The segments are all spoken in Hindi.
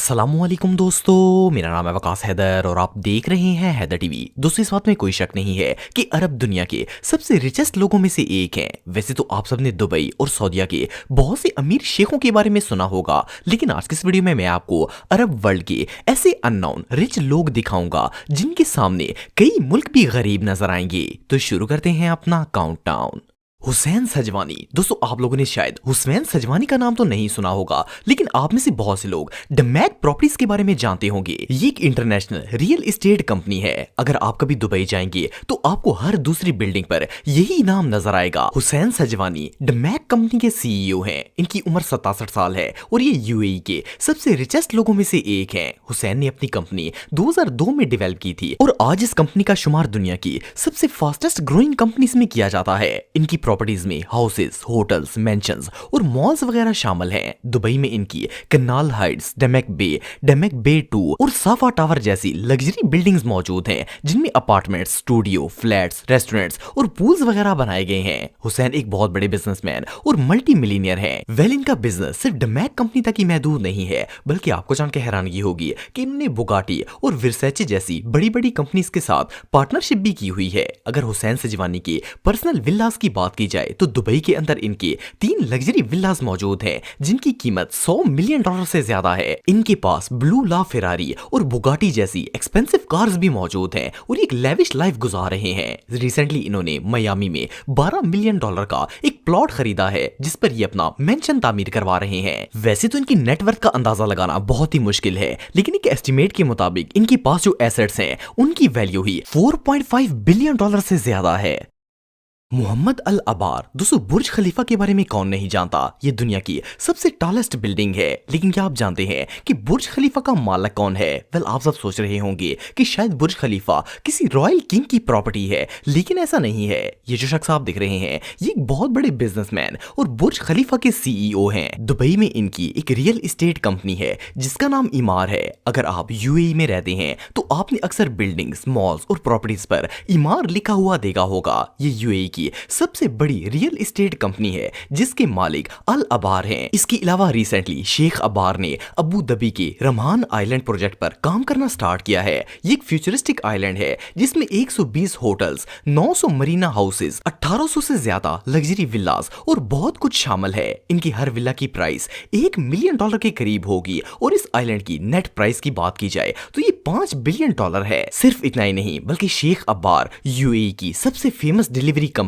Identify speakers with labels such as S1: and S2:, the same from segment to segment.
S1: अस्सलामुअलैकुम दोस्तों, मेरा नाम है वकास हैदर और आप देख रहे हैं हैदर टीवी। दोस्तों, इस बात में कोई शक नहीं है कि अरब दुनिया के सबसे रिचेस्ट लोगों में से एक हैं। वैसे तो आप सबने दुबई और सऊदीया के बहुत से अमीर शेखों के बारे में सुना होगा, लेकिन आज की इस वीडियो में मैं आपको अरब वर्ल्ड के ऐसे अननोन रिच लोग दिखाऊंगा जिनके सामने कई मुल्क भी गरीब नजर आएंगे। तो शुरू करते हैं अपना काउंटडाउन। हुसैन सजवानी। दोस्तों, आप लोगों ने शायद हुसैन सजवानी का नाम तो नहीं सुना होगा, लेकिन आप में से बहुत से लोग डमैक प्रॉपर्टीज के बारे में जानते होंगे। ये एक इंटरनेशनल रियल एस्टेट कंपनी है। अगर आप कभी दुबई जाएंगे तो आपको हर दूसरी बिल्डिंग पर यही नाम नजर आएगा। हुसैन सजवानी डमैक कंपनी के सीईओ हैं। इनकी उम्र 67 साल है और ये यूएई के सबसे रिचेस्ट लोगों में से एक हैं। हुसैन ने अपनी कंपनी 2002 में डेवलप की थी और आज इस कंपनी का शुमार दुनिया की सबसे फास्टेस्ट ग्रोइंग कंपनीज में किया जाता है। इनकी प्रॉपर्टीज में हाउसेस, होटल्स, मेंशंस और मॉल्स वगैरह शामिल हैं। दुबई में इनकी कनाल हाइट्स, डेमेक बे 2 और साफा टावर जैसी लग्जरी बिल्डिंग्स मौजूद हैं, जिनमें अपार्टमेंट्स, स्टूडियो, फ्लैट्स, रेस्टोरेंट्स और पूल्स वगैरह बनाए गए हैं। हुसैन एक बहुत बड़े बिजनेसमैन और मल्टी मिलीनियर हैं। वेल, इनका बिजनेस सिर्फ डमैक कंपनी तक ही महदूद नहीं है, बल्कि आपको जानकर हैरानगी होगी कि इन्होंने बुगाटी और वर्साचे जैसी बड़ी बड़ी कंपनीज के साथ पार्टनरशिप भी की हुई है। अगर हुसैन सजवानी के पर्सनल विल्लास की बात की जाए तो दुबई के अंदर इनके 3 लग्जरी विल्लास मौजूद हैं, जिनकी कीमत $100 मिलियन से ज्यादा है। इनके पास ब्लू ला फेरारी और बुगाटी जैसी एक्सपेंसिव कार्स भी मौजूद हैं और एक लेविश लाइफ गुजार रहे हैं। रिसेंटली इन्होंने मियामी में $12 मिलियन का एक प्लॉट खरीदा है, जिस पर ये अपना मेंशन तामीर करवा रहे हैं। वैसे तो इनकी नेटवर्थ का अंदाजा लगाना बहुत ही मुश्किल है, लेकिन एक एस्टिमेट के मुताबिक इनके पास जो एसेट्स हैं उनकी वैल्यू ही $4.5 बिलियन से ज्यादा है। मोहम्मद अल अबार। दोस्तों, बुर्ज खलीफा के बारे में कौन नहीं जानता। ये दुनिया की सबसे टॉलेस्ट बिल्डिंग है, लेकिन क्या आप जानते हैं कि बुर्ज खलीफा का मालिक कौन है? वेल, आप सब सोच रहे होंगे कि शायद बुर्ज खलीफा किसी रॉयल किंग की प्रॉपर्टी है, लेकिन ऐसा नहीं है। ये जो शख्स आप दिख रहे हैं, ये एक बहुत बड़े बिजनेसमैन और बुर्ज खलीफा के सीईओ हैं। दुबई में इनकी एक रियल एस्टेट कंपनी है जिसका नाम इमार है। अगर आप यूएई में रहते हैं तो आपने अक्सर बिल्डिंग्स, मॉल्स और प्रॉपर्टीज पर इमार लिखा हुआ देखा होगा। ये यूएई सबसे बड़ी रियल एस्टेट कंपनी है जिसके मालिक अल अबार हैं। इसके अलावा रिसेंटली शेख अबार ने अबू धाबी के रमहान आइलैंड प्रोजेक्ट पर काम करना स्टार्ट किया है। ये एक फ्यूचरिस्टिक आइलैंड है जिसमें 120 होटल्स, 900 मरीना हाउसेस, 1800 से ज्यादा लग्जरी विल्लास और बहुत कुछ शामिल है। इनकी हर विल्ला की प्राइस $1 मिलियन के करीब होगी और इस आइलैंड की नेट प्राइस की बात की जाए तो ये $5 बिलियन है। सिर्फ इतना ही नहीं, बल्कि शेख अबार यूएई की सबसे फेमस डिलीवरी कंपनी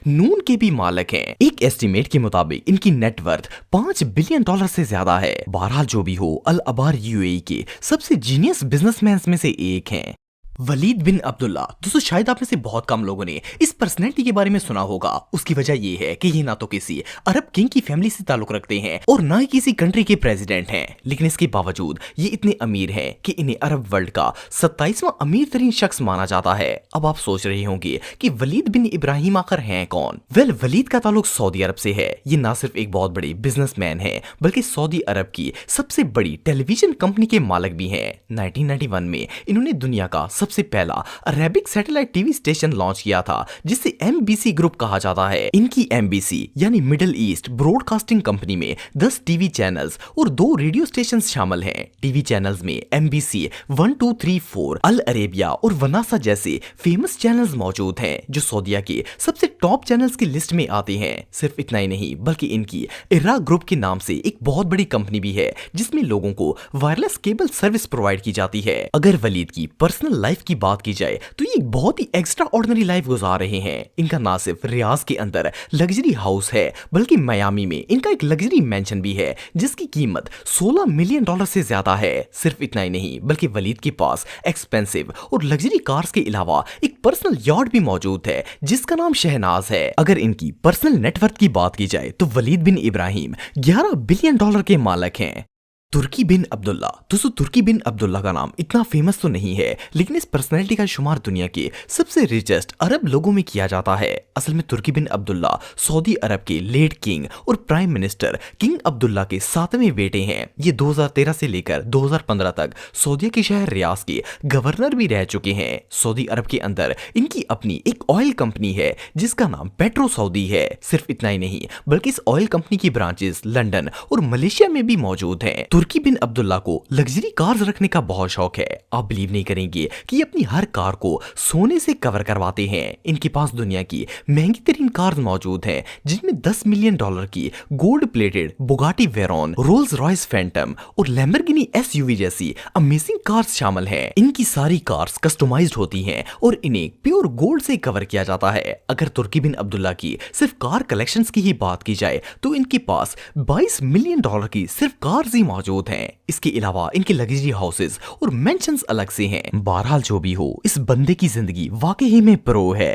S1: नून के भी मालिक हैं। एक एस्टिमेट के मुताबिक इनकी नेटवर्थ $5 बिलियन से ज्यादा है। बहरहाल जो भी हो, अल अबार यूएई के सबसे जीनियस बिजनेसमैन में से एक हैं। वलीद बिन अब्दुल्ला। दोस्तों, शायद आप में से बहुत कम लोगों ने इस पर्सनैलिटी के बारे में सुना होगा। उसकी वजह यह है कि ये ना तो किसी अरब किंग की फैमिली से ताल्लुक रखते हैं और ना ही किसी कंट्री के प्रेसिडेंट हैं, लेकिन इसके बावजूद ये इतने अमीर हैं कि इन्हें अरब वर्ल्ड का 27वां अमीर तरीन शख्स माना जाता है। अब आप सोच रहे होंगे कि वलीद बिन इब्राहिम आखिर हैं कौन? वेल, वलीद का ताल्लुक सऊदी अरब से है। ये ना सिर्फ एक बहुत बड़े बिजनेसमैन है, बल्कि सऊदी अरब की सबसे बड़ी टेलीविजन कंपनी के मालिक भी हैं। 1991 में इन्होंने दुनिया का सबसे पहला Arabic satellite TV station launch किया था, जिसे एमबीसी ग्रुप कहा जाता है। इनकी एमबीसी यानी मिडिल ईस्ट ब्रॉडकास्टिंग कंपनी में 10 टीवी चैनल्स और 2 रेडियो स्टेशन शामिल हैं। टीवी चैनल्स में एमबीसी 1, 2, 3, 4, अल अरेबिया और वनासा जैसे फेमस चैनल्स मौजूद हैं, जो सऊदीया के सबसे टॉप चैनल्स की लिस्ट में आते हैं। सिर्फ इतना ही नहीं, बल्कि इनकी इरा ग्रुप के नाम से एक बहुत बड़ी कंपनी भी है, जिसमें लोगों को वायरलेस केबल सर्विस प्रोवाइड की जाती है। अगर वलीद की पर्सनल लाइफ की बात की जाए तो ये एक बहुत ही एक्स्ट्रा ऑर्डिनरी लाइफ गुजार रहे हैं। इनका ना सिर्फ रियाज के अंदर लग्जरी हाउस है, बल्कि मियामी में इनका एक लग्जरी मेंशन भी है, जिसकी कीमत $16 मिलियन से ज्यादा है। सिर्फ इतना ही नहीं, बल्कि वलीद के पास एक्सपेंसिव और लग्जरी कार्स के अलावा एक पर्सनल यॉट भी मौजूद है, जिसका नाम शहनाज है। अगर इनकी पर्सनल नेटवर्थ की बात की जाए तो वलीद बिन इब्राहिम $11 बिलियन के मालिक हैं। तुर्की बिन अब्दुल्ला। दोस्तों, तुर्की बिन अब्दुल्ला का नाम इतना फेमस तो नहीं है, लेकिन इस पर्सनैलिटी का शुमार दुनिया के सबसे रिचेस्ट अरब लोगों में किया जाता है। असल में तुर्की बिन अब्दुल्ला सऊदी अरब के लेट किंग और प्राइम मिनिस्टर किंग अब्दुल्ला के 7वें बेटे हैं। ये 2013 से लेकर 2015 तक सऊदीया के शहर रियाज के गवर्नर भी रह चुके हैं। सऊदी अरब के अंदर इनकी अपनी एक ऑयल कंपनी है जिसका नाम पेट्रो सऊदी है। सिर्फ इतना ही नहीं, बल्कि इस ऑयल कंपनी की ब्रांचेस लंदन और मलेशिया में भी मौजूद हैं। तुर्की बिन अब्दुल्ला को लग्जरी कार्स रखने का बहुत शौक है। आप बिलीव नहीं करेंगे कि ये अपनी हर कार को सोने से कवर करवाते हैं। इनके पास दुनिया की महंगी तरीन कार्स मौजूद हैं, जिनमें $10 मिलियन की gold plated Bugatti Veyron, Rolls Royce Phantom और लैम्बोर्गिनी एसयूवी जैसी अमेजिंग कार्स शामिल हैं। इनकी सारी कार्स कस्टमाइज्ड होती हैं और इन्हें प्योर गोल्ड से कवर किया जाता है। अगर तुर्की बिन अब्दुल्ला की सिर्फ कार कलेक्शंस की ही बात की जाए तो इनके पास $22 मिलियन की सिर्फ कार्स ही मौजूद हैं। इसके अलावा इनके लग्जरी हाउसेस और मेंशंस अलग से हैं। बहरहाल जो भी हो, इस बंदे की जिंदगी वाकई में प्रो है।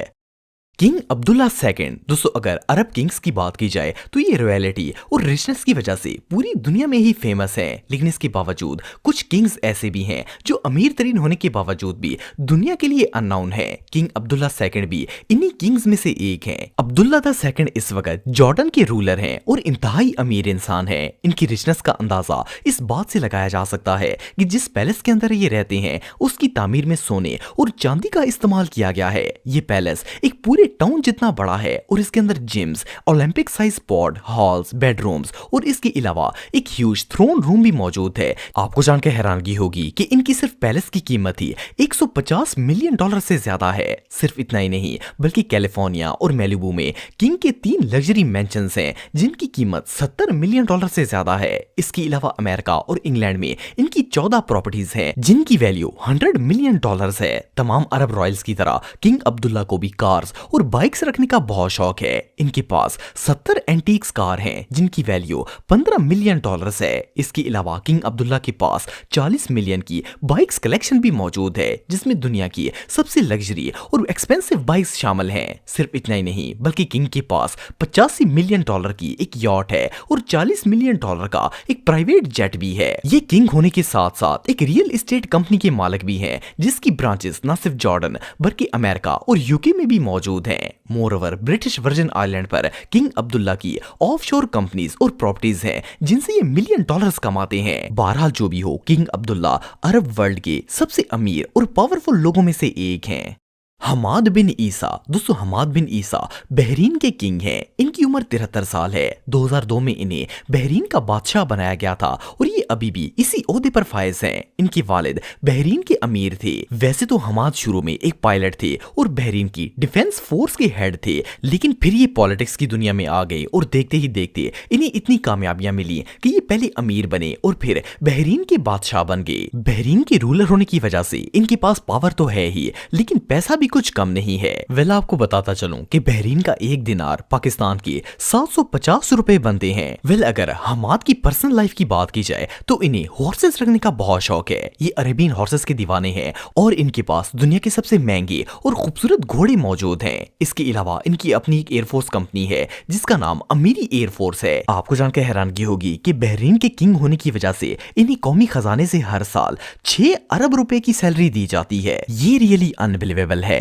S1: King Abdullah second. दोस्तों, अगर अरब किंग्स की बात की जाए तो ये रॉयलिटी और रिचनेस की वजह से पूरी दुनिया में ही फेमस है। लेकिन इसके बावजूद कुछ किंग्स ऐसे भी हैं जो अमीर तरीन होने के बावजूद भी दुनिया के लिए अननोन है। किंग अब्दुल्ला सेकंड भी इन्हीं किंग्स में से एक हैं। अब्दुल्ला द सेकंड इस वक्त जॉर्डन के रूलर हैं और इंतहाई अमीर इंसान है। इनकी रिचनेस का अंदाजा इस बात से लगाया जा सकता है कि जिस पैलेस के अंदर ये रहते हैं उसकी तामीर में सोने और चांदी का इस्तेमाल किया गया है। ये पैलेस एक पूरे टाउन जितना बड़ा है और इसके अंदर gyms, Olympic size pod, halls, bedrooms और इसके अलावा एक ह्यूज थ्रोन रूम भी मौजूद है। आपको जानकर हैरानगी होगी कि इनकी सिर्फ पैलेस की कीमत ही $150 मिलियन से ज्यादा है। सिर्फ इतना ही नहीं, बल्कि कैलिफोर्निया और मेलिबू में किंग के 3 लग्जरी मैंशंस हैं जिनकी कीमत $70 मिलियन से ज्यादा है। इसके अलावा अमेरिका और इंग्लैंड में इनकी 14 प्रॉपर्टीज हैं जिनकी वैल्यू $100 मिलियन है। तमाम अरब रॉयल्स की तरह किंग अब्दुल्ला को भी कार्स और बाइक्स रखने का बहुत शौक है। इनके पास 70 एंटीक्स कार हैं जिनकी वैल्यू $15 मिलियन है। इसके अलावा किंग अब्दुल्ला के पास 40 मिलियन की बाइक्स कलेक्शन भी मौजूद है, जिसमें दुनिया की सबसे लग्जरी और एक्सपेंसिव बाइक्स शामिल हैं। सिर्फ इतना ही नहीं, बल्कि किंग के पास $85 मिलियन की एक यॉट है और $40 मिलियन का एक प्राइवेट जेट भी है। ये किंग होने के साथ साथ एक रियल एस्टेट कंपनी के मालिक भी हैं, जिसकी ब्रांचेस न सिर्फ जॉर्डन बल्कि अमेरिका और यूके में भी मौजूद हैं। मोरओवर ब्रिटिश वर्जिन आइलैंड पर किंग अब्दुल्ला की ऑफशोर कंपनीज और प्रॉपर्टीज हैं जिनसे ये मिलियन डॉलर्स कमाते हैं। बहरहाल जो भी हो, किंग अब्दुल्ला अरब वर्ल्ड के सबसे अमीर और पावरफुल लोगों में से एक हैं। हमाद बिन ईसा। दोस्तों, हमाद बिन ईसा बहरीन के किंग हैं। इनकी उम्र 73 साल है। 2002 में इन्हें बहरीन का बादशाह बनाया गया था और ये अभी भी इसी ओहदे पर फायज हैं। इनके वालिद बहरीन के अमीर थे। वैसे तो हमाद शुरू में एक पायलट थे और बहरीन की डिफेंस फोर्स के हेड थे, लेकिन फिर ये पॉलिटिक्स की दुनिया में आ गए और देखते ही देखते इन्हें इतनी कामयाबियां मिली कि ये पहले अमीर बने और फिर बहरीन के बादशाह बन गए। बहरीन के रूलर होने की वजह से इनके पास पावर तो है ही, लेकिन पैसा भी कुछ कम नहीं है। वेल, आपको बताता चलूं कि बहरीन का एक दिनार पाकिस्तान के 750 रुपए बनते हैं। वेल, अगर हमाद की पर्सनल लाइफ की बात की जाए तो इन्हें हॉर्सेस रखने का बहुत शौक है। ये अरेबियन हॉर्सेस के दीवाने हैं और इनके पास दुनिया के सबसे महंगे और खूबसूरत घोड़े मौजूद हैं। इसके अलावा इनकी अपनी एक एयरफोर्स कंपनी है जिसका नाम अमीरी एयरफोर्स है। आपको जानकर हैरानगी होगी कि बहरीन के किंग होने की वजह से इन्हें कौमी खजाने से हर साल 6 अरब रुपए की सैलरी दी जाती है। ये रियली अनबिलीवेबल है।